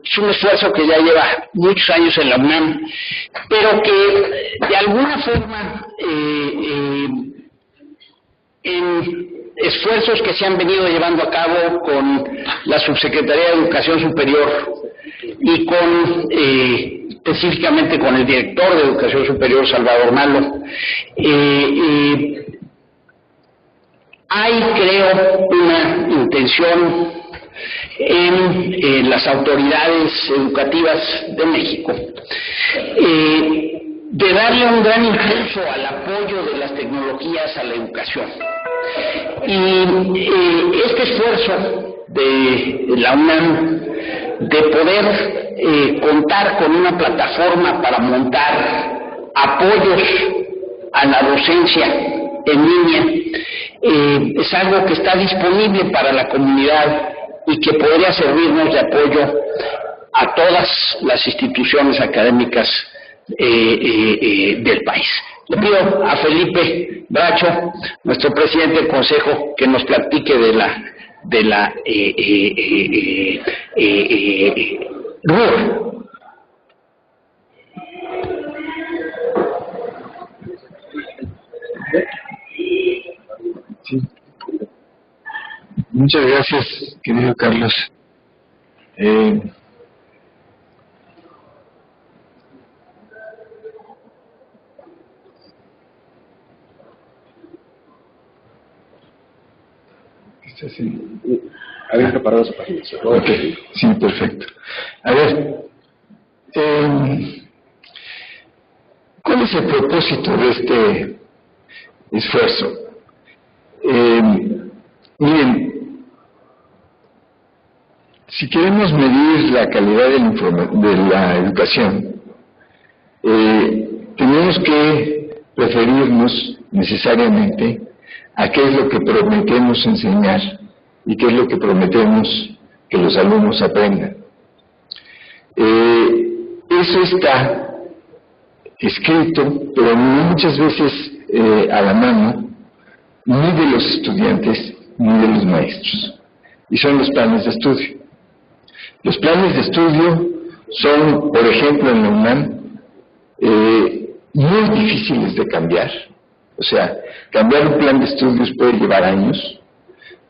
es un esfuerzo que ya lleva muchos años en la UNAM, pero que de alguna forma en esfuerzos que se han venido llevando a cabo con la Subsecretaría de Educación Superior y con específicamente con el director de Educación Superior, Salvador Malo, hay, creo, una intención en las autoridades educativas de México de darle un gran impulso al apoyo de las tecnologías a la educación. Y este esfuerzo de la UNAM de poder contar con una plataforma para montar apoyos a la docencia en línea es algo que está disponible para la comunidad y que podría servirnos de apoyo a todas las instituciones académicas del país. Le pido a Felipe Bracho, nuestro presidente del Consejo, que nos platique de la RUR. Sí. Muchas gracias, querido Carlos. ¿Habían preparado su página? Ok, sí, perfecto. A ver, ¿cuál es el propósito de este esfuerzo? Miren, si queremos medir la calidad de la educación, tenemos que referirnos necesariamente a qué es lo que prometemos enseñar y qué es lo que prometemos que los alumnos aprendan. Eso está escrito, pero muchas veces a la mano, ni de los estudiantes ni de los maestros, y son los planes de estudio. Los planes de estudio son, por ejemplo, en la UNAM, muy difíciles de cambiar. O sea, cambiar un plan de estudios puede llevar años,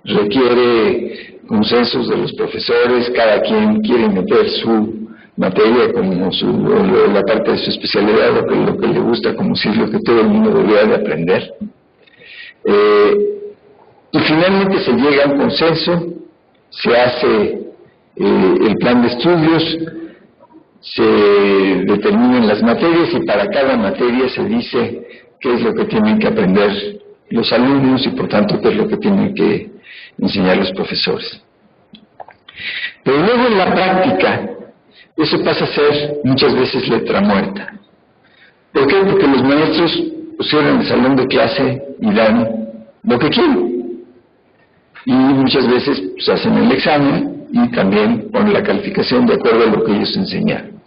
requiere consensos de los profesores, cada quien quiere meter su materia como la parte de su especialidad, lo que le gusta, como si es lo que todo el mundo debería de aprender. Y finalmente se llega a un consenso, se hace el plan de estudios, se determinan las materias y para cada materia se dice qué es lo que tienen que aprender los alumnos y por tanto qué es lo que tienen que enseñar los profesores. Pero luego en la práctica eso pasa a ser muchas veces letra muerta. ¿Por qué? Porque los maestros pusieron el salón de clase y dan lo que quieren. Y muchas veces pues, hacen el examen y también ponen la calificación de acuerdo a lo que ellos enseñaron.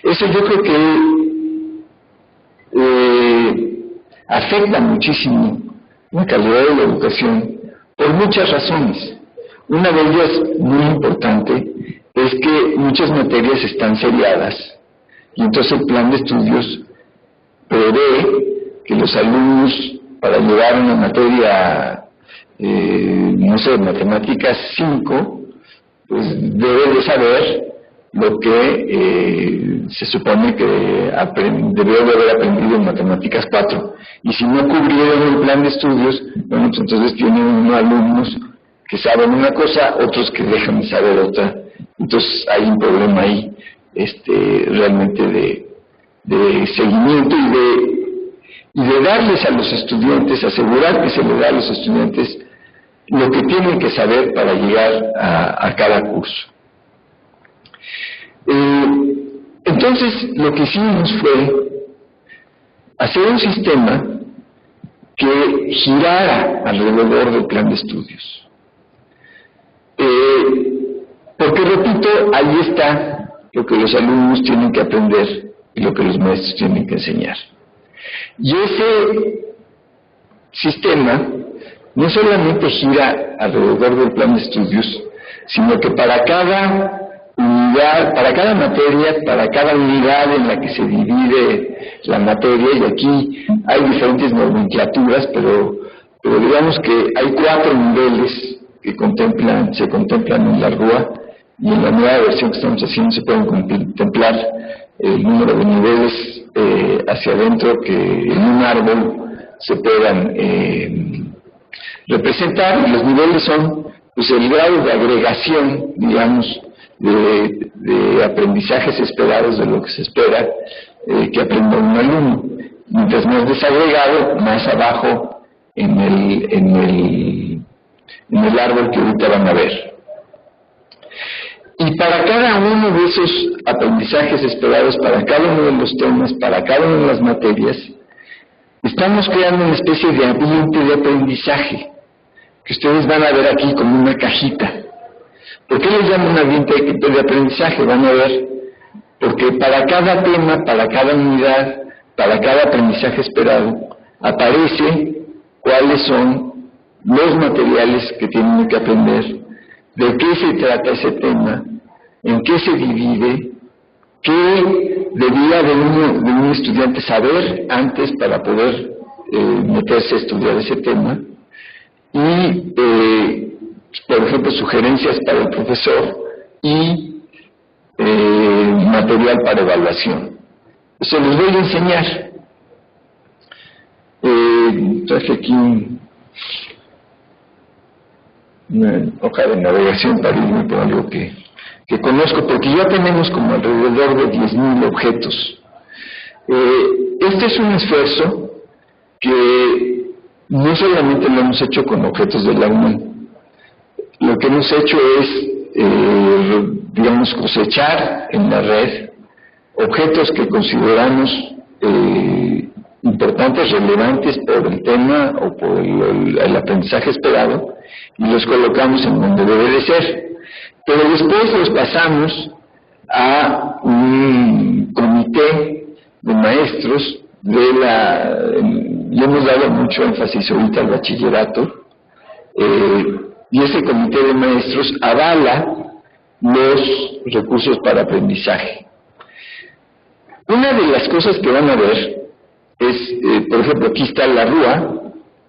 Eso yo creo que afecta muchísimo la calidad de la educación por muchas razones. Una de ellas, muy importante, es que muchas materias están seriadas y entonces el plan de estudios prevé que los alumnos, para llevar una materia, no sé, matemáticas 5, pues deben de saber lo que se supone que debió de haber aprendido en matemáticas 4. Y si no cubrieron el plan de estudios, bueno, pues entonces tienen unos alumnos que saben una cosa, otros que dejan de saber otra. Entonces hay un problema ahí realmente de seguimiento y de darles a los estudiantes, asegurar que se les da a los estudiantes lo que tienen que saber para llegar a cada curso. Entonces lo que hicimos fue hacer un sistema que girara alrededor del plan de estudios. Porque repito, ahí está lo que los alumnos tienen que aprender y lo que los maestros tienen que enseñar. Y ese sistema no solamente gira alrededor del plan de estudios, sino que para cada unidad, para cada materia, para cada unidad en la que se divide la materia, y aquí hay diferentes nomenclaturas, pero digamos que hay 4 niveles que se contemplan en la RUA, y en la nueva versión que estamos haciendo se pueden contemplar el número de niveles hacia adentro que en un árbol se puedan representar, y los niveles son pues el grado de agregación, digamos, de aprendizajes esperados, de lo que se espera que aprenda un alumno. Mientras más desagregado, más abajo en el árbol que ahorita van a ver. Y para cada uno de esos aprendizajes esperados, para cada uno de los temas, para cada una de las materias, estamos creando una especie de ambiente de aprendizaje, que ustedes van a ver aquí como una cajita. ¿Por qué les llamo un ambiente de aprendizaje? Van a ver, porque para cada tema, para cada unidad, para cada aprendizaje esperado, aparece cuáles son los materiales que tienen que aprender, de qué se trata ese tema, en qué se divide, qué debía de un estudiante saber antes para poder meterse a estudiar ese tema, y por ejemplo sugerencias para el profesor y material para evaluación. Eso les voy a enseñar. Traje aquí una hoja de navegación para irme por algo que conozco, porque ya tenemos como alrededor de 10,000 objetos. Este es un esfuerzo que no solamente lo hemos hecho con objetos de la UNAM. Lo que hemos hecho es, digamos, cosechar en la red objetos que consideramos importantes, relevantes por el tema o por el aprendizaje esperado, y los colocamos en donde debe de ser. Pero después los pasamos a un comité de maestros le hemos dado mucho énfasis ahorita al bachillerato, y ese comité de maestros avala los recursos para aprendizaje. Una de las cosas que van a ver es, por ejemplo, aquí está la RUA.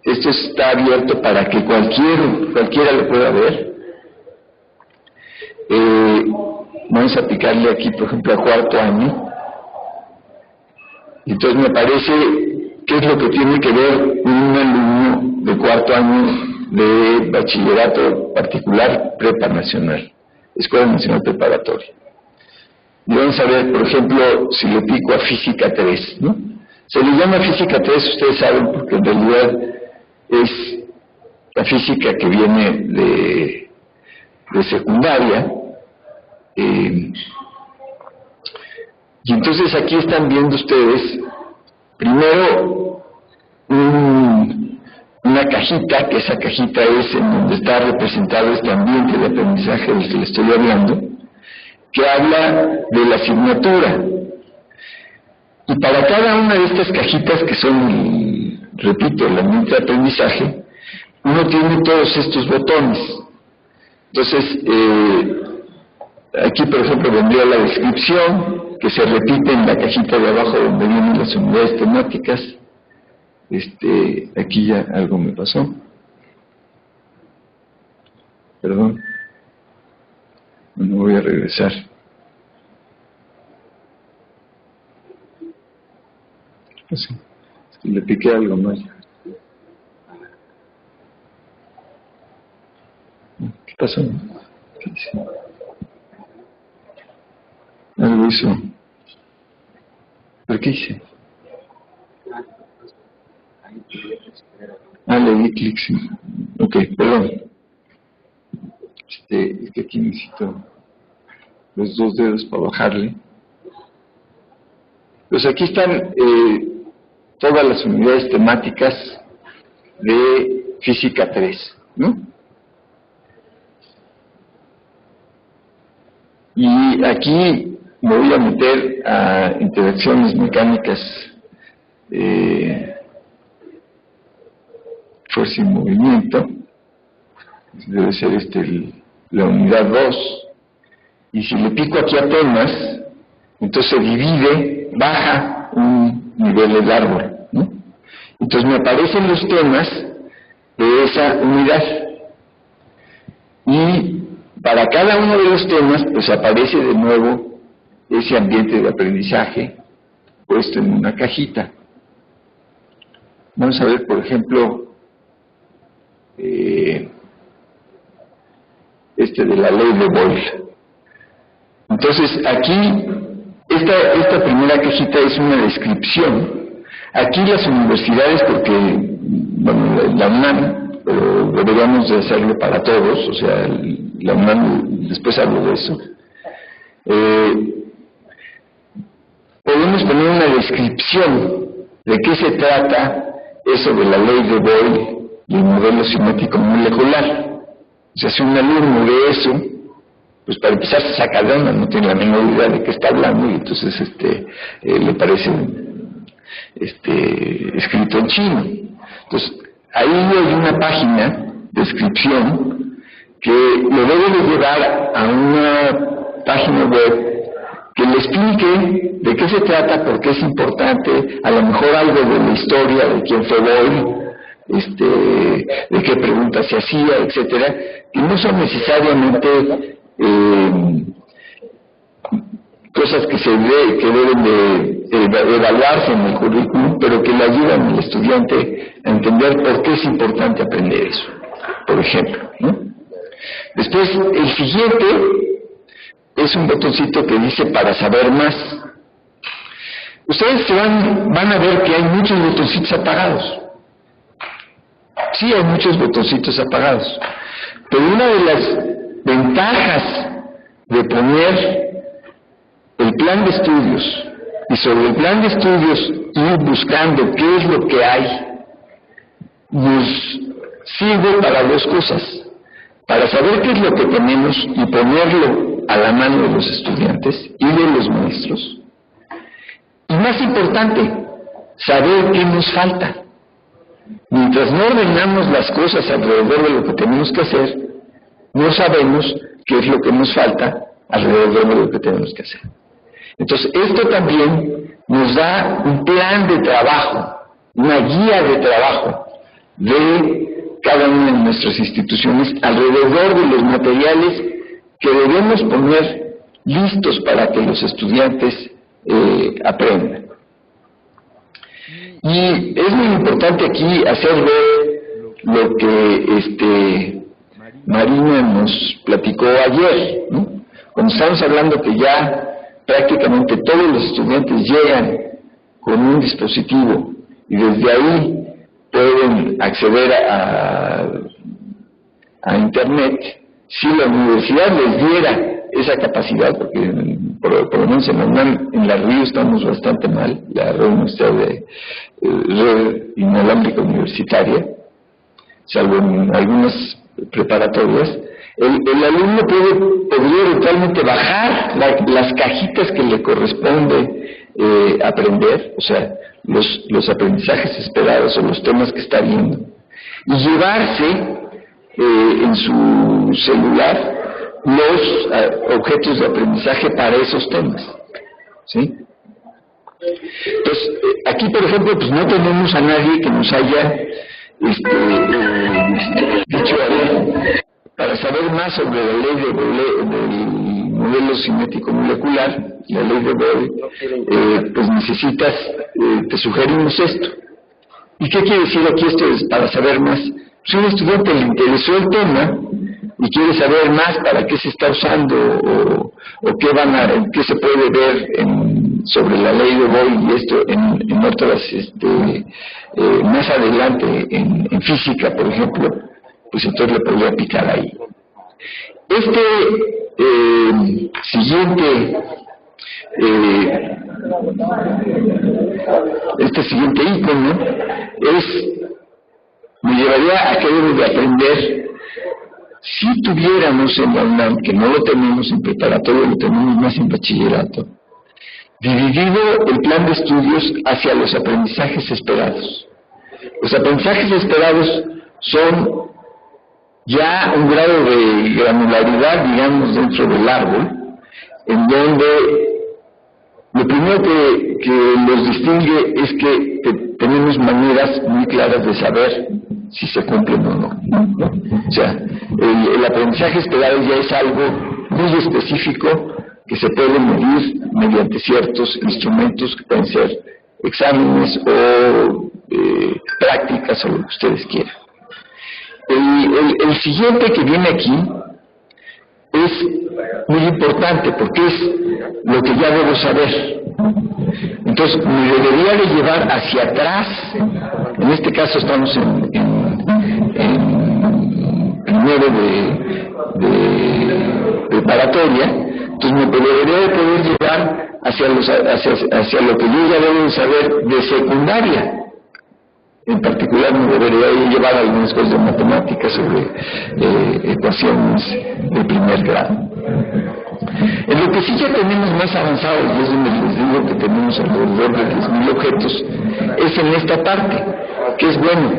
Esto está abierto para que cualquiera lo pueda ver. Vamos a aplicarle aquí, por ejemplo, a 4º año. Entonces me parece que es lo que tiene que ver un alumno de 4º año de bachillerato particular prepa nacional, Escuela Nacional Preparatoria. Y vamos a ver, por ejemplo, si le pico a Física 3, ¿no? Se le llama Física 3, ustedes saben, porque en realidad es la física que viene de secundaria. Y entonces aquí están viendo ustedes, primero, una cajita, que esa cajita es en donde está representado este ambiente de aprendizaje del que les estoy hablando, que habla de la asignatura. Y para cada una de estas cajitas, que son, repito, el ambiente de aprendizaje, uno tiene todos estos botones. Entonces, aquí por ejemplo vendría la descripción, que se repite en la cajita de abajo donde vienen las unidades temáticas. Aquí ya algo me pasó. Perdón. No voy a regresar. Es que le piqué algo mal. ¿Qué pasó? ¿Qué hice? Algo hizo. ¿Pero qué hice? Le di clic, sí. Ok, perdón. Es que aquí necesito los 2 dedos para bajarle. Pues aquí están todas las unidades temáticas de Física 3, ¿no? Y aquí me voy a meter a interacciones mecánicas, fuerza y movimiento. Debe ser el la unidad 2, y si le pico aquí a temas, entonces se divide, baja un nivel del árbol, ¿no? Entonces me aparecen los temas de esa unidad, y para cada uno de los temas pues aparece de nuevo ese ambiente de aprendizaje puesto en una cajita. Vamos a ver, por ejemplo, este de la ley de Boyle. Entonces aquí esta primera cajita es una descripción. Aquí las universidades, porque bueno, la UNAM, pero deberíamos de hacerlo para todos, o sea, la UNAM, después hablo de eso, podemos poner una descripción de qué se trata eso de la ley de Boyle y el modelo simétrico molecular. O sea, si un alumno de eso, pues para empezar se saca de onda, no tiene la menor idea de qué está hablando, y entonces le parece escrito en chino. Entonces, ahí hay una página, descripción, que lo debe de llevar a una página web que le explique de qué se trata, por qué es importante, a lo mejor algo de la historia, de quién fue Boyle, de qué preguntas se hacía, etcétera, que no son necesariamente cosas que deben de evaluarse en el currículum, pero que le ayudan al estudiante a entender por qué es importante aprender eso, por ejemplo, ¿no? Después, el siguiente es un botoncito que dice para saber más. Ustedes van a ver que hay muchos botoncitos apagados. Sí, hay muchos botoncitos apagados, pero una de las ventajas de poner el plan de estudios y sobre el plan de estudios ir buscando qué es lo que hay, nos sirve para dos cosas: para saber qué es lo que tenemos y ponerlo a la mano de los estudiantes y de los maestros, y más importante, saber qué nos falta. Mientras no ordenamos las cosas alrededor de lo que tenemos que hacer, no sabemos qué es lo que nos falta alrededor de lo que tenemos que hacer. Entonces, esto también nos da un plan de trabajo, una guía de trabajo de cada una de nuestras instituciones alrededor de los materiales que debemos poner listos para que los estudiantes aprendan. Y es muy importante aquí hacer ver lo que Marina nos platicó ayer, ¿no? Cuando estamos hablando que ya prácticamente todos los estudiantes llegan con un dispositivo y desde ahí pueden acceder a Internet. Si la universidad les diera esa capacidad, porque por lo menos en la UNAM, en la RIU estamos bastante mal, la Red Inalámbrica Universitaria, salvo en algunas preparatorias, el alumno podría eventualmente bajar las cajitas que le corresponde aprender, o sea, los aprendizajes esperados o los temas que está viendo, y llevarse en su celular los objetos de aprendizaje para esos temas, ¿sí? Entonces, aquí por ejemplo, pues no tenemos a nadie que nos haya dicho, a ver, para saber más sobre la ley del modelo simétrico molecular, la ley de Boyle, pues necesitas, te sugerimos esto. ¿Y qué quiere decir aquí esto es para saber más? Si a un estudiante le interesó el tema y quiere saber más para qué se está usando o qué se puede ver sobre la ley de Boyle y esto en otras, más adelante en física, por ejemplo, pues entonces le podría picar ahí. Este siguiente ícono me llevaría a que debemos de aprender. Si tuviéramos en la UNAM, que no lo tenemos en preparatoria, lo tenemos más en bachillerato, dividido el plan de estudios hacia los aprendizajes esperados. Los aprendizajes esperados son ya un grado de granularidad, digamos, dentro del árbol, en donde lo primero que los distingue es que tenemos maneras muy claras de saber si se cumplen o no. O sea, el aprendizaje esperado ya es algo muy específico que se puede medir mediante ciertos instrumentos que pueden ser exámenes o prácticas o lo que ustedes quieran. El siguiente que viene aquí es muy importante porque es lo que ya debo saber. Entonces me debería de llevar hacia atrás. En este caso estamos en primero de preparatoria. Entonces me debería de poder llevar hacia lo que yo ya debo de saber de secundaria. En particular me debería llevar algunas cosas de matemáticas sobre ecuaciones de primer grado. En lo que sí ya tenemos más avanzado, y es donde les digo que tenemos alrededor de 10.000 objetos, es en esta parte, que es bueno,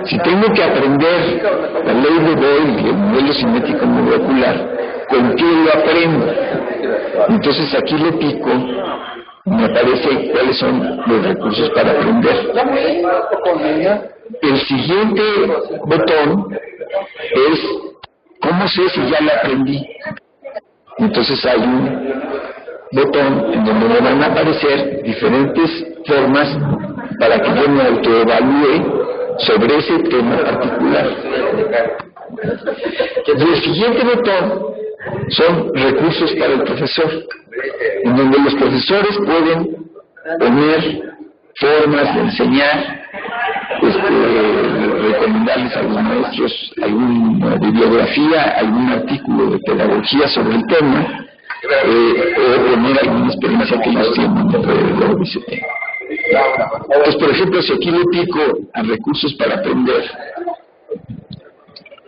si tengo que aprender la ley de Boyle y el modelo cinético molecular, ¿con qué lo aprendo? Entonces aquí le pico, me aparece cuáles son los recursos para aprender. El siguiente botón es ¿cómo sé si ya lo aprendí? Entonces hay un botón en donde me van a aparecer diferentes formas para que yo me autoevalúe sobre ese tema particular. El siguiente botón son recursos para el profesor, en donde los profesores pueden poner formas de enseñar, recomendarles a los maestros alguna bibliografía, algún artículo de pedagogía sobre el tema, o poner alguna experiencia que ellos tienen alrededor de ese tema. Entonces, por ejemplo, si aquí le pico a recursos para aprender,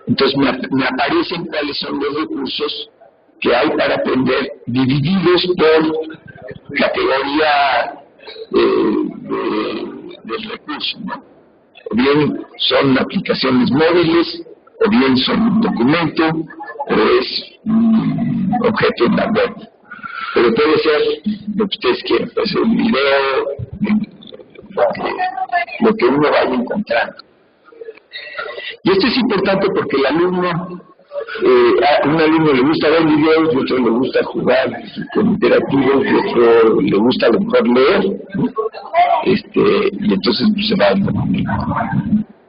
entonces me aparecen cuáles son los recursos que hay para aprender, divididos por categoría del recurso, ¿no? O bien son aplicaciones móviles, o bien son un documento, o es un objeto en la web. Pero puede ser lo que ustedes quieran, puede ser un video, lo que uno vaya encontrando. Y esto es importante porque el alumno, a un alumno le gusta ver videos, y otro le gusta jugar con interactivos, y otro le gusta a lo mejor leer, y entonces se va a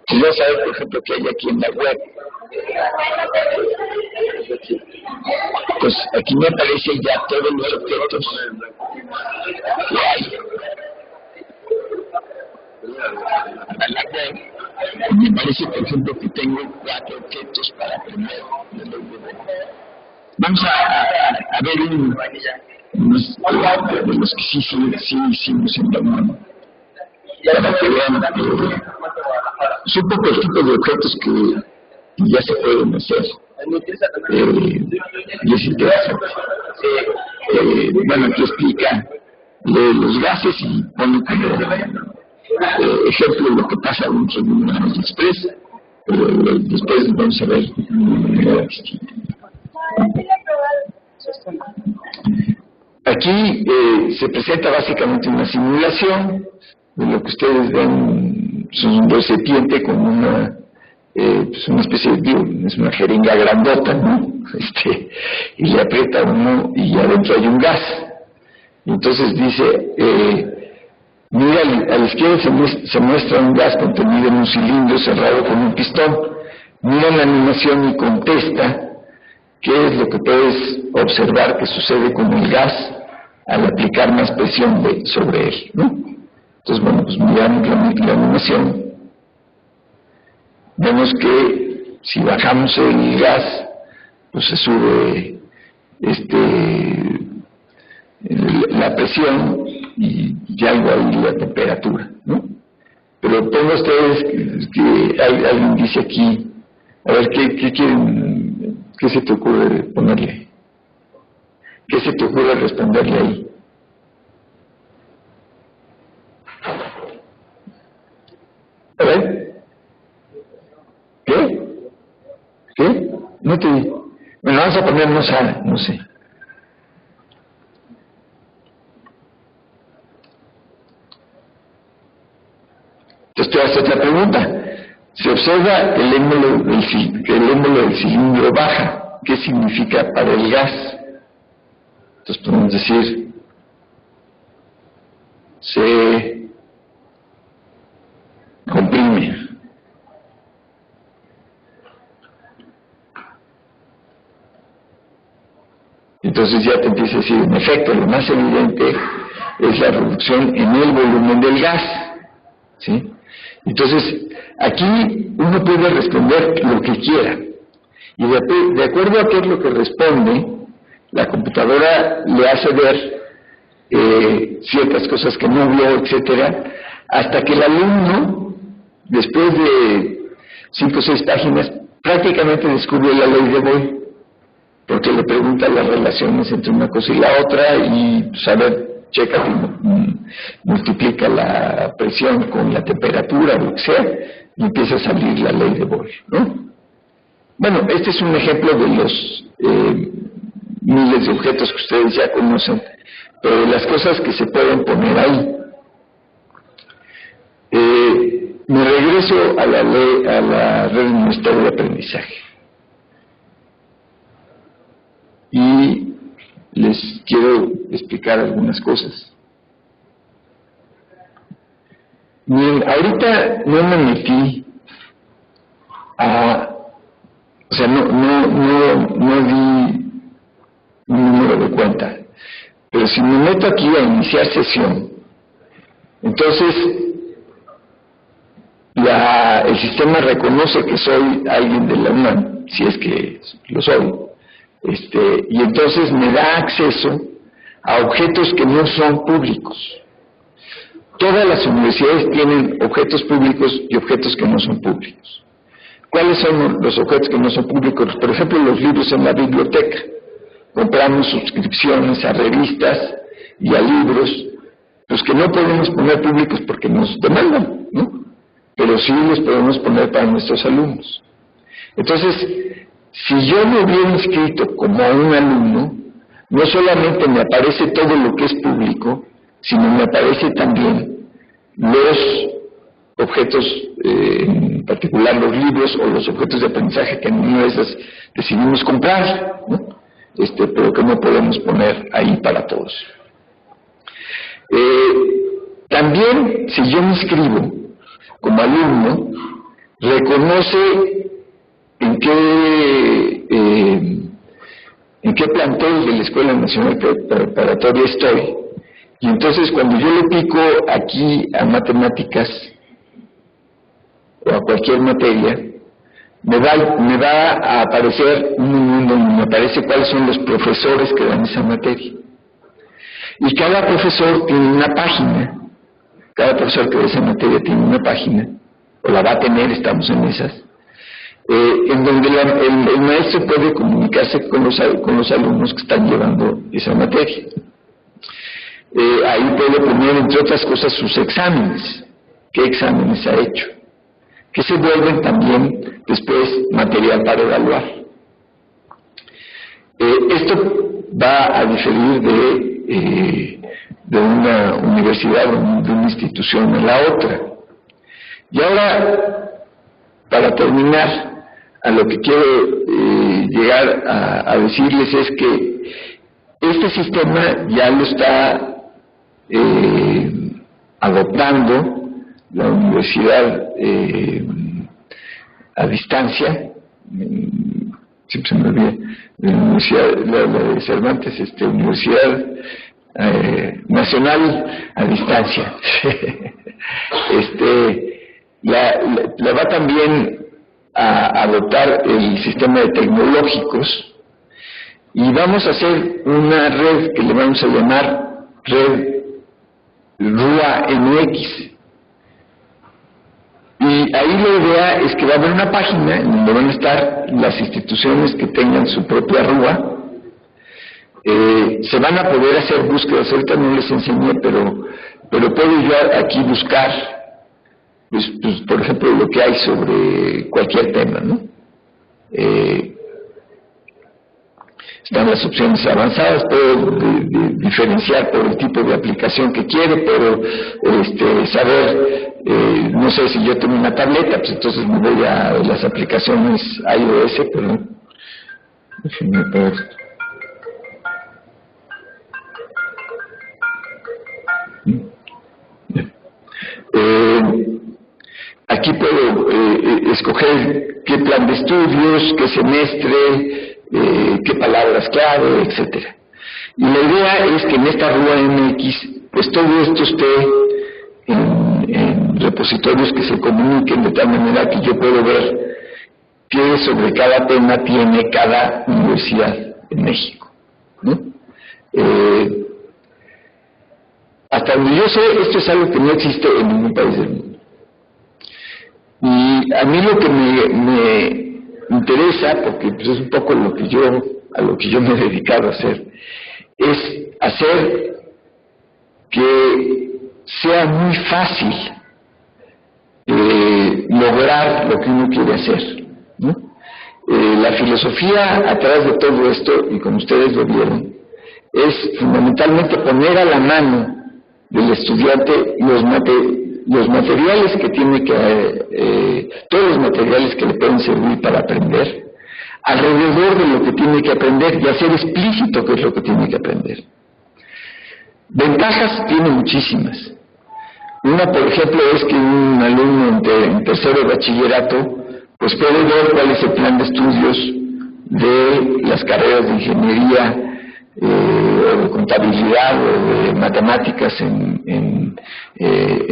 si ya saben, por ejemplo, que hay aquí en la web, pues aquí me aparecen ya todos los objetos que hay en la web. Me parece, por ejemplo, que tengo 4 objetos para aprender. Vamos a ver unos de los que sí hicimos en la mano, para que vean son pocos tipos de objetos que ya se pueden hacer. Y es interesante. Bueno, aquí explica los gases y pone como ejemplo lo que pasa dentro de un AliExpress. Después vamos a ver. Aquí se presenta básicamente una simulación de lo que ustedes ven. Es un recipiente con una especie de, es una jeringa grandota, ¿no? Y le aprieta uno y adentro hay un gas. Entonces dice, mira, a la izquierda se muestra un gas contenido en un cilindro cerrado con un pistón. Mira la animación y contesta qué es lo que puedes observar que sucede con el gas al aplicar más presión sobre él, ¿no? Entonces, bueno, pues miramos la animación. Vemos que si bajamos el gas, pues se sube la presión y algo ahí la temperatura, ¿no? Pero pongan ustedes que alguien dice aquí, a ver, ¿qué quieren? ¿Qué se te ocurre ponerle? ¿Qué se te ocurre responderle ahí? A ver. ¿Qué? No te di. Bueno, vamos a ponernos a, no sé. Entonces te voy a hacer otra pregunta. Se observa que el émbolo del cilindro baja. ¿Qué significa para el gas? Entonces podemos decir, se comprime. Entonces ya te empieza a decir, en efecto, lo más evidente es la reducción en el volumen del gas, ¿sí? Entonces, aquí uno puede responder lo que quiera, y de acuerdo a qué es lo que responde, la computadora le hace ver ciertas cosas que no vio, etcétera, hasta que el alumno, después de 5 o 6 páginas, prácticamente descubre la ley de Boyle, porque le pregunta las relaciones entre una cosa y la otra y, pues, a ver, checa y multiplica la presión con la temperatura o lo que sea, y empieza a salir la ley de Boyle, ¿no? Bueno, este es un ejemplo de los miles de objetos que ustedes ya conocen, pero de las cosas que se pueden poner ahí. Me regreso a la red universitaria de aprendizaje. Y les quiero explicar algunas cosas. Miren, ahorita no me metí o sea, no di un número de cuenta, pero si me meto aquí a iniciar sesión, entonces el sistema reconoce que soy alguien de la UNAM, si es que lo soy, y entonces me da acceso a objetos que no son públicos. Todas las universidades tienen objetos públicos y objetos que no son públicos. ¿Cuáles son los objetos que no son públicos? Por ejemplo, los libros en la biblioteca. Compramos suscripciones a revistas y a libros, pues que no podemos poner públicos porque nos demandan, ¿no? Pero sí los podemos poner para nuestros alumnos. Entonces, si yo me hubiera inscrito como un alumno, no solamente me aparece todo lo que es público, sino me aparece también los objetos, en particular los libros o los objetos de aprendizaje que en una de esas decidimos comprar, ¿no? Pero que no podemos poner ahí para todos. También, si yo me inscribo como alumno, reconoce en qué plantel de la Escuela Nacional Preparatoria estoy, y entonces cuando yo le pico aquí a matemáticas o a cualquier materia, me va a aparecer un menú donde me aparece cuáles son los profesores que dan esa materia. Y cada profesor tiene una página, cada profesor que da esa materia tiene una página, o la va a tener, estamos en esas, en donde el maestro puede comunicarse con los alumnos que están llevando esa materia. Ahí puede poner, entre otras cosas, sus exámenes, qué exámenes ha hecho, que se vuelven también después material para evaluar. Esto va a diferir de una universidad o de una institución a la otra. Y ahora, para terminar, a lo que quiero llegar a decirles es que este sistema ya lo está adoptando la universidad a distancia, siempre se me olvida, la universidad, la de Cervantes, Universidad Nacional a distancia. La va también a adoptar el sistema de tecnológicos, y vamos a hacer una red que le vamos a llamar red RUA MX. Y ahí la idea es que va a haber una página en donde van a estar las instituciones que tengan su propia RUA. Se van a poder hacer búsquedas, ahorita no les enseñé, pero puedo yo aquí buscar, pues, por ejemplo, lo que hay sobre cualquier tema, ¿no? están las opciones avanzadas, puedo diferenciar por el tipo de aplicación que quiero, pero saber, no sé, si yo tengo una tableta, pues entonces me voy a las aplicaciones iOS, pero déjenme ver. Aquí puedo escoger qué plan de estudios, qué semestre, qué palabras clave, etcétera. Y la idea es que en esta Rúa MX, pues todo esto esté en repositorios que se comuniquen de tal manera que yo puedo ver qué sobre cada tema tiene cada universidad en México, ¿no? Hasta donde yo sé, esto es algo que no existe en ningún país del mundo. Y a mí lo que me interesa, porque pues es un poco a lo que yo me he dedicado a hacer, es hacer que sea muy fácil lograr lo que uno quiere hacer, ¿no? La filosofía atrás de todo esto, y como ustedes lo vieron, es fundamentalmente poner a la mano del estudiante los materiales que tiene que, todos los materiales que le pueden servir para aprender, alrededor de lo que tiene que aprender y hacer explícito qué es lo que tiene que aprender. Ventajas tiene muchísimas. Una, por ejemplo, es que un alumno en tercero de bachillerato pues puede ver cuál es el plan de estudios de las carreras de ingeniería o de contabilidad o de matemáticas en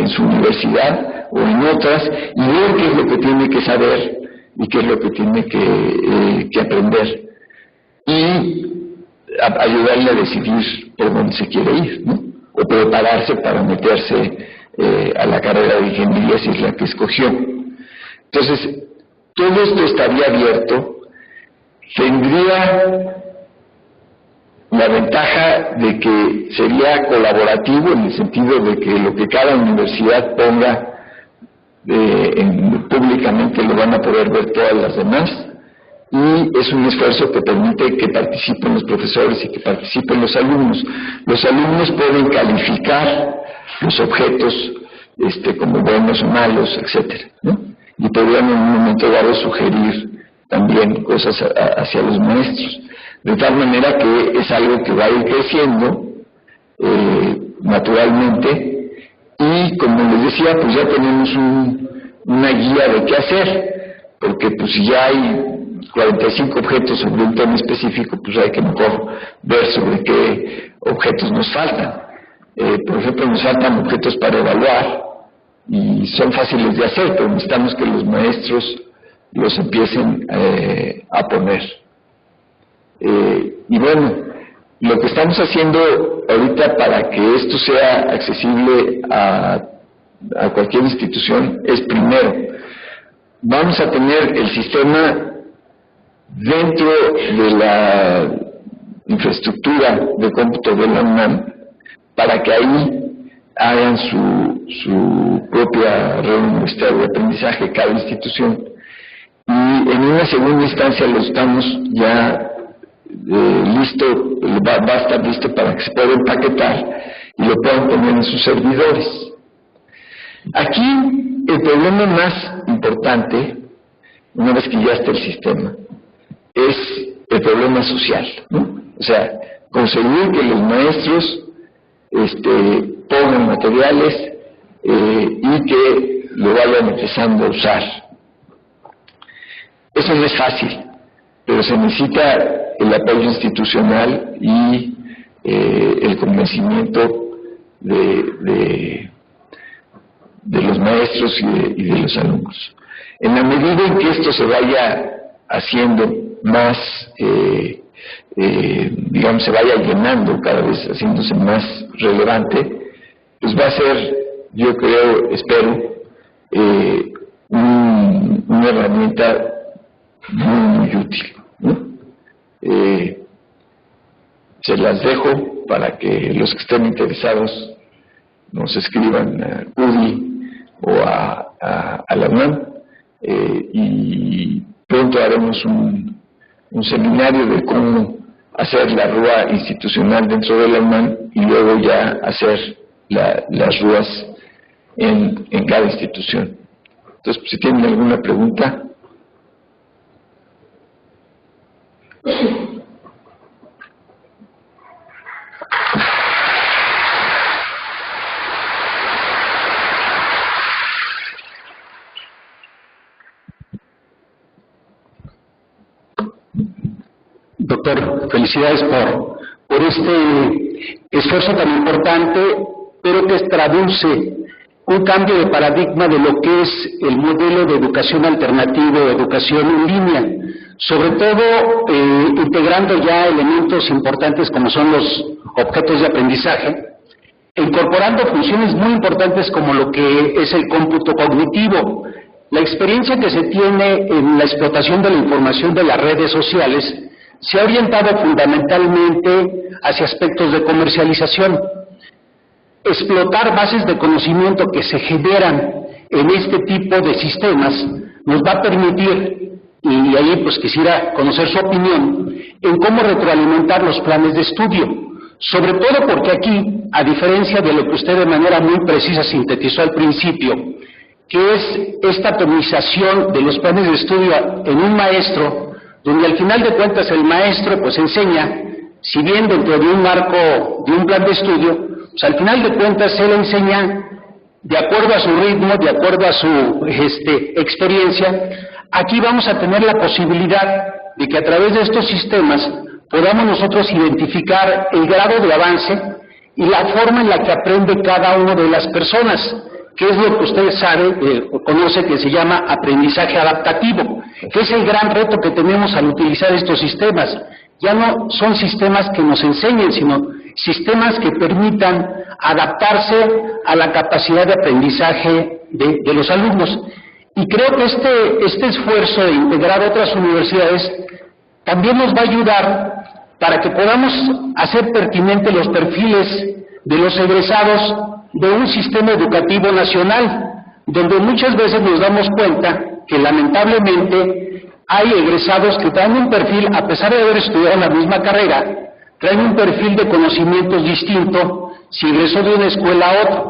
su universidad o en otras, y ver qué es lo que tiene que saber y qué es lo que tiene que aprender, y ayudarle a decidir por dónde se quiere ir, ¿no? O prepararse para meterse a la carrera de ingeniería si es la que escogió. Entonces, todo esto estaría abierto, tendría la ventaja de que sería colaborativo en el sentido de que lo que cada universidad ponga públicamente lo van a poder ver todas las demás, y es un esfuerzo que permite que participen los profesores y que participen los alumnos. Los alumnos pueden calificar los objetos como buenos o malos, etcétera, ¿no? Y podrían en un momento dado sugerir también cosas hacia los maestros, de tal manera que es algo que va a ir creciendo naturalmente, y como les decía, pues ya tenemos una guía de qué hacer, porque pues si ya hay 45 objetos sobre un tema específico, pues hay que mejor ver sobre qué objetos nos faltan. Por ejemplo, nos faltan objetos para evaluar, y son fáciles de hacer, pero necesitamos que los maestros los empiecen a poner. Y bueno, lo que estamos haciendo ahorita para que esto sea accesible a cualquier institución es, primero, vamos a tener el sistema dentro de la infraestructura de cómputo de la UNAM, para que ahí hagan su propia red universitaria de aprendizaje cada institución, y en una segunda instancia lo estamos ya listo, va a estar listo para que se pueda empaquetar y lo puedan poner en sus servidores. Aquí el problema más importante, una vez que ya está el sistema, es el problema social, ¿no? O sea, conseguir que los maestros pongan materiales y que lo vayan empezando a usar. Eso no es fácil, pero se necesita el apoyo institucional y el convencimiento de los maestros y de los alumnos. En la medida en que esto se vaya haciendo más, digamos, se vaya llenando cada vez, haciéndose más relevante, pues va a ser, yo creo, espero, una herramienta muy útil, ¿no? Se las dejo para que los que estén interesados nos escriban a UDI o a la UNAM, y pronto haremos un seminario de cómo hacer la RUA institucional dentro de la UNAM y luego ya hacer las RUAs en cada institución. Entonces, si tienen alguna pregunta. Doctor, felicidades por este esfuerzo tan importante, pero que traduce un cambio de paradigma de lo que es el modelo de educación alternativo, de educación en línea, sobre todo integrando ya elementos importantes como son los objetos de aprendizaje, incorporando funciones muy importantes como lo que es el cómputo cognitivo. La experiencia que se tiene en la explotación de la información de las redes sociales se ha orientado fundamentalmente hacia aspectos de comercialización. Explotar bases de conocimiento que se generan en este tipo de sistemas nos va a permitir, y ahí pues quisiera conocer su opinión, en cómo retroalimentar los planes de estudio, sobre todo porque aquí, a diferencia de lo que usted de manera muy precisa sintetizó al principio, que es esta atomización de los planes de estudio en un maestro, donde al final de cuentas el maestro pues enseña, si bien dentro de un marco de un plan de estudio, pues al final de cuentas él enseña de acuerdo a su ritmo, de acuerdo a su experiencia. Aquí vamos a tener la posibilidad de que a través de estos sistemas podamos nosotros identificar el grado de avance y la forma en la que aprende cada una de las personas, que es lo que usted sabe, conoce, que se llama aprendizaje adaptativo, que es el gran reto que tenemos al utilizar estos sistemas. Ya no son sistemas que nos enseñen, sino sistemas que permitan adaptarse a la capacidad de aprendizaje de los alumnos. Y creo que este esfuerzo de integrar otras universidades también nos va a ayudar para que podamos hacer pertinentes los perfiles de los egresados de un sistema educativo nacional, donde muchas veces nos damos cuenta que lamentablemente hay egresados que traen un perfil, a pesar de haber estudiado la misma carrera, traen un perfil de conocimientos distinto si egresó de una escuela a otra.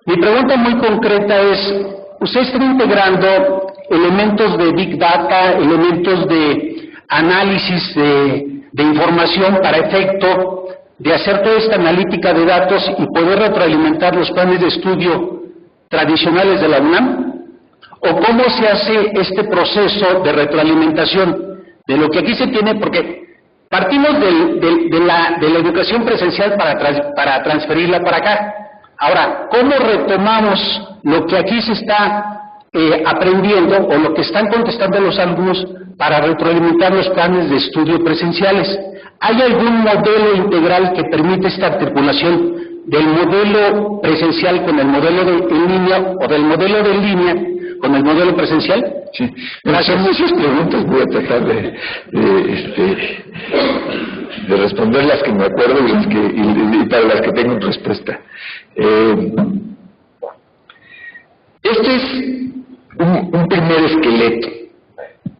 Mi pregunta muy concreta es, ¿usted está integrando elementos de Big Data, elementos de análisis de información para efecto de hacer toda esta analítica de datos y poder retroalimentar los planes de estudio tradicionales de la UNAM? ¿O cómo se hace este proceso de retroalimentación de lo que aquí se tiene? Porque partimos de la educación presencial para transferirla para acá. Ahora, ¿cómo retomamos lo que aquí se está aprendiendo o lo que están contestando los alumnos para retroalimentar los planes de estudio presenciales? ¿Hay algún modelo integral que permite esta articulación del modelo presencial con el modelo en línea o del modelo de línea con el modelo presencial? Sí, son muchas preguntas, voy a tratar de responder las que me acuerdo y para las que tengo respuesta. Este es un primer esqueleto,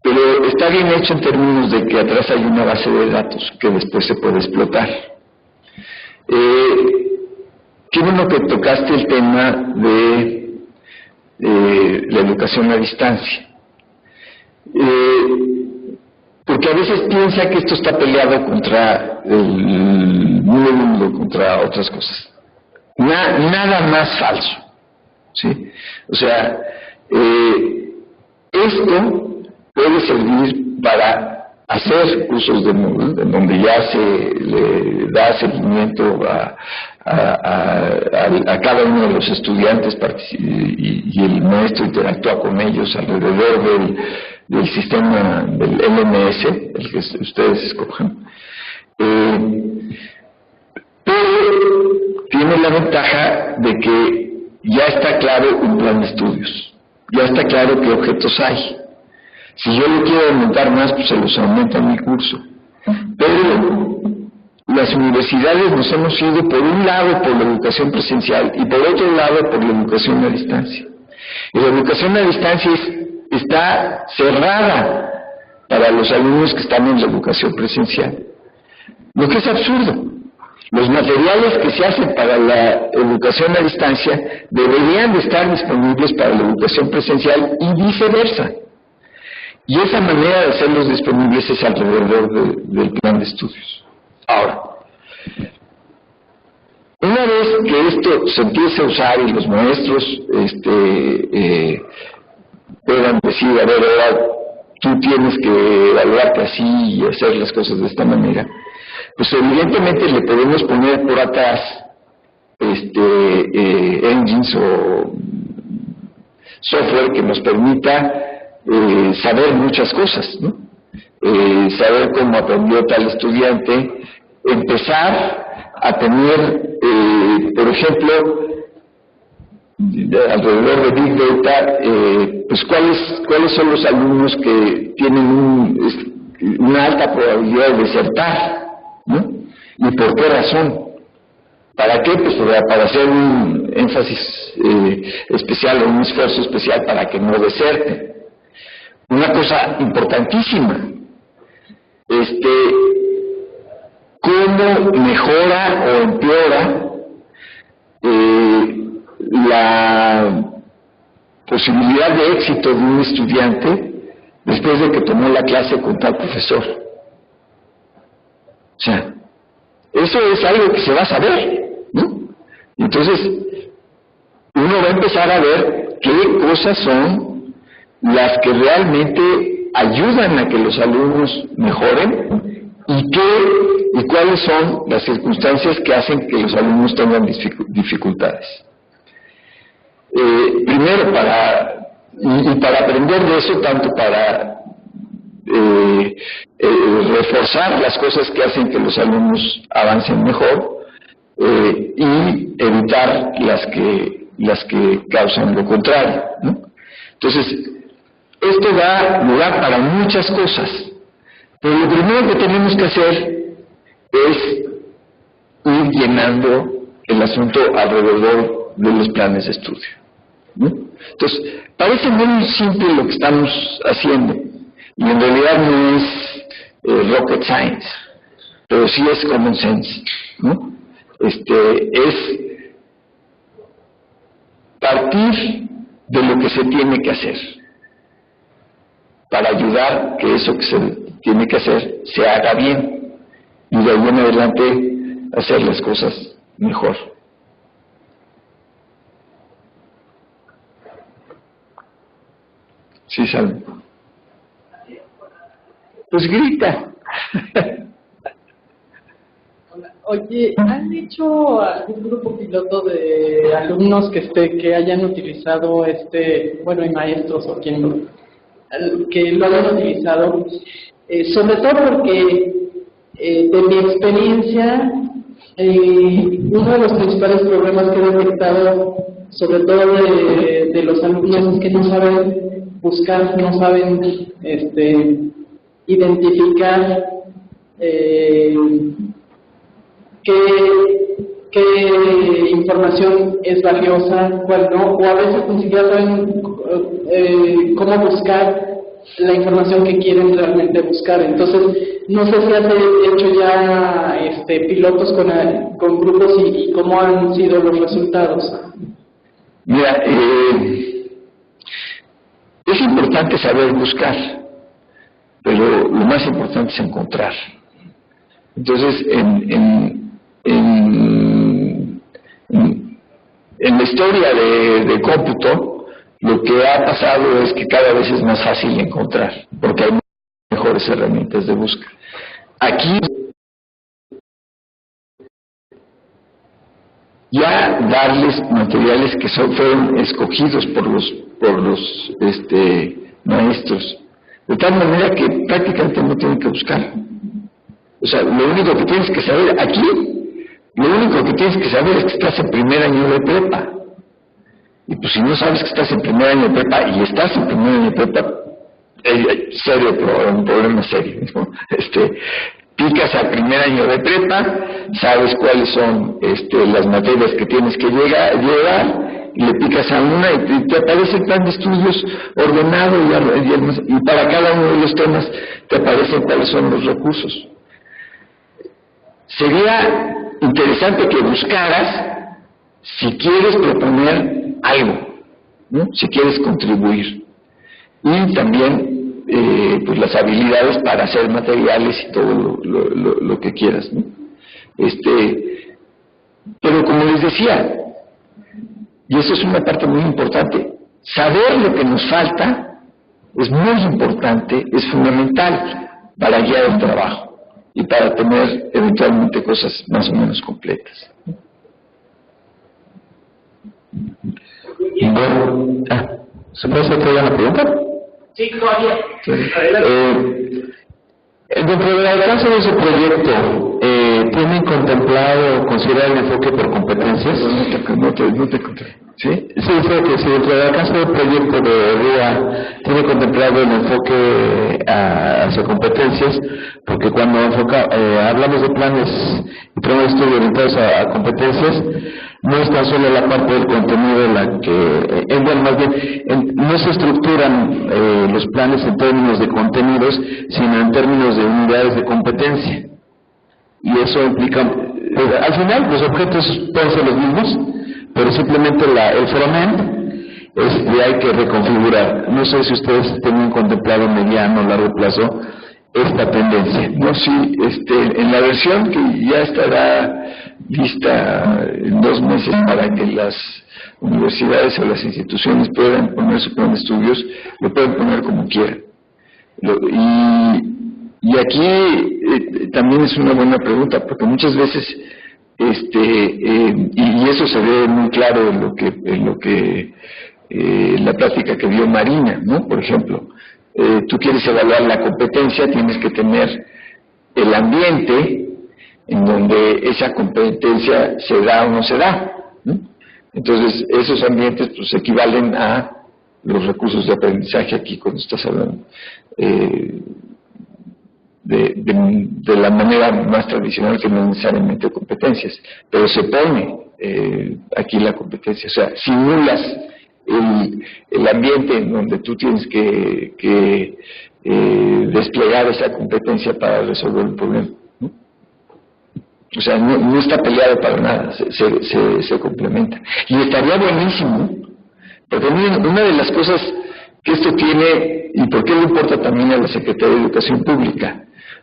pero está bien hecho en términos de que atrás hay una base de datos que después se puede explotar. Qué bueno que tocaste el tema de la educación a distancia, porque a veces piensa que esto está peleado contra el mundo, contra otras cosas. Nada más falso, ¿sí? O sea, esto puede servir para hacer cursos de Moodle, en donde ya se le da seguimiento a cada uno de los estudiantes y el maestro interactúa con ellos alrededor del sistema del LMS, el que ustedes escojan. Pero tiene la ventaja de que ya está claro un plan de estudios, ya está claro qué objetos hay. Si yo le quiero aumentar más, pues se los aumenta en mi curso. Pero las universidades nos hemos ido por un lado por la educación presencial y por otro lado por la educación a distancia. Y la educación a distancia está cerrada para los alumnos que están en la educación presencial. lo que es absurdo. Los materiales que se hacen para la educación a distancia deberían de estar disponibles para la educación presencial y viceversa. Y esa manera de hacerlos disponibles es alrededor del plan de estudios. Ahora, una vez que esto se empiece a usar y los maestros puedan decir, a ver, ahora tú tienes que evaluarte así y hacer las cosas de esta manera, pues evidentemente le podemos poner por atrás engines o software que nos permita saber muchas cosas, ¿no? Saber cómo aprendió tal estudiante, empezar a tener, por ejemplo, alrededor de Big Data, pues cuáles son los alumnos que tienen una alta probabilidad de desertar, ¿no? ¿Y por qué razón? ¿Para qué? Pues para hacer un énfasis especial o un esfuerzo especial para que no deserten. Una cosa importantísima, cómo mejora o empeora la posibilidad de éxito de un estudiante después de que tomó la clase con tal profesor. O sea, eso es algo que se va a saber, ¿no? Entonces, uno va a empezar a ver qué cosas son las que realmente ayudan a que los alumnos mejoren y cuáles son las circunstancias que hacen que los alumnos tengan dificultades. Primero, para aprender de eso, tanto para reforzar las cosas que hacen que los alumnos avancen mejor y evitar las que causan lo contrario, ¿no? Entonces, esto da lugar para muchas cosas, pero lo primero que tenemos que hacer es ir llenando el asunto alrededor de los planes de estudio, ¿no? Entonces, parece muy simple lo que estamos haciendo, y en realidad no es rocket science, pero sí es common sense, ¿no? Es partir de lo que se tiene que hacer para ayudar que eso que se tiene que hacer se haga bien y de ahí en adelante hacer las cosas mejor. Sí, Salve. Pues grita. Oye, ¿han hecho algún grupo piloto de alumnos que hayan utilizado y maestros o quien que lo hayan utilizado? Sobre todo porque de mi experiencia, uno de los principales problemas que he detectado, sobre todo de los alumnos, es que no saben buscar, no saben identificar qué información es valiosa, cuál no, o a veces ni siquiera saben cómo buscar la información que quieren realmente buscar. Entonces, no sé si has hecho ya pilotos con grupos y cómo han sido los resultados. Mira, es importante saber buscar, pero lo más importante es encontrar. Entonces, en la historia de cómputo, lo que ha pasado es que cada vez es más fácil encontrar, porque hay mejores herramientas de búsqueda. Aquí ya darles materiales que fueron escogidos por los maestros, de tal manera que prácticamente no tienen que buscar. O sea, lo único que tienes que saber aquí, lo único que tienes que saber es que estás en primer año de prepa. Y pues si no sabes que estás en primer año de prepa y estás en primer año de prepa, un problema serio, ¿no? Picas al primer año de prepa, sabes cuáles son las materias que tienes que llevar, y le picas a una y te aparece el plan de estudios ordenado y para cada uno de los temas te aparecen cuáles son los recursos. sería interesante que buscaras si quieres proponer algo, ¿no? Si quieres contribuir. Y también pues las habilidades para hacer materiales y todo lo que quieras, ¿no? Pero como les decía, y eso es una parte muy importante, saber lo que nos falta es muy importante, es fundamental para guiar el trabajo y para tener eventualmente cosas más o menos completas. Bueno, ¿se puede hacer todavía una pregunta? Sí, todavía. Dentro del alcance de ese proyecto, ¿tienen contemplado considerar el enfoque por competencias? No te encontré. ¿Sí? Sí, creo que sí, dentro del alcance del proyecto de RIA, ¿tiene contemplado el enfoque hacia competencias? Porque cuando hablamos de planes y planes de estudio orientados a competencias, no es tan solo la parte del contenido la que, bueno, más bien, no se estructuran los planes en términos de contenidos, sino en términos de unidades de competencia. Y eso implica, al final, los objetos pueden ser los mismos, pero simplemente el frontend hay que reconfigurar. No sé si ustedes tienen contemplado a mediano o largo plazo esta tendencia. No, sí, en la versión que ya estará lista en 2 meses para que las universidades o las instituciones puedan poner su plan de estudios, lo pueden poner como quieran. Y aquí también es una buena pregunta, porque muchas veces y eso se ve muy claro en lo que la práctica que dio Marina, ¿no? Por ejemplo, tú quieres evaluar la competencia, tienes que tener el ambiente en donde esa competencia se da o no se da, ¿no? Entonces esos ambientes pues equivalen a los recursos de aprendizaje aquí cuando estás hablando de la manera más tradicional, que no necesariamente competencias, pero se pone aquí la competencia, o sea, simulas el ambiente en donde tú tienes que desplegar esa competencia para resolver el problema, ¿no? O sea, no está peleado para nada, se complementa. Y estaría buenísimo, porque miren, una de las cosas que esto tiene, y por qué le importa también a la Secretaría de Educación Pública,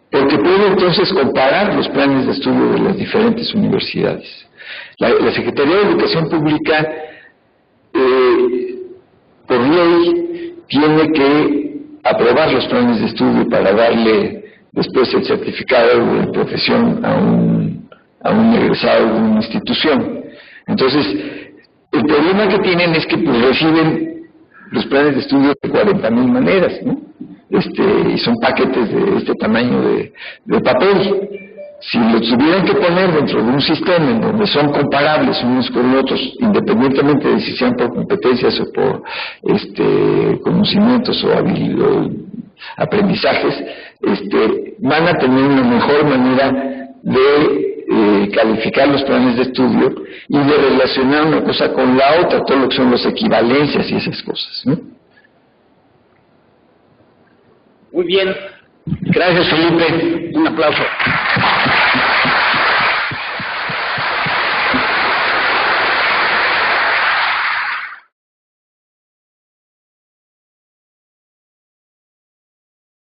porque puede entonces comparar los planes de estudio de las diferentes universidades. La Secretaría de Educación Pública, por ley, tiene que aprobar los planes de estudio para darle después el certificado de profesión a un egresado de una institución. Entonces, el problema que tienen es que pues reciben los planes de estudio de 40,000 maneras, ¿no? Y son paquetes de este tamaño de papel. Si los tuvieran que poner dentro de un sistema en donde son comparables unos con otros, independientemente de si sean por competencias o por conocimientos o aprendizajes, van a tener una mejor manera de calificar los planes de estudio y de relacionar una cosa con la otra, todo lo que son las equivalencias y esas cosas, ¿no? Muy bien. Gracias, Felipe. Un aplauso.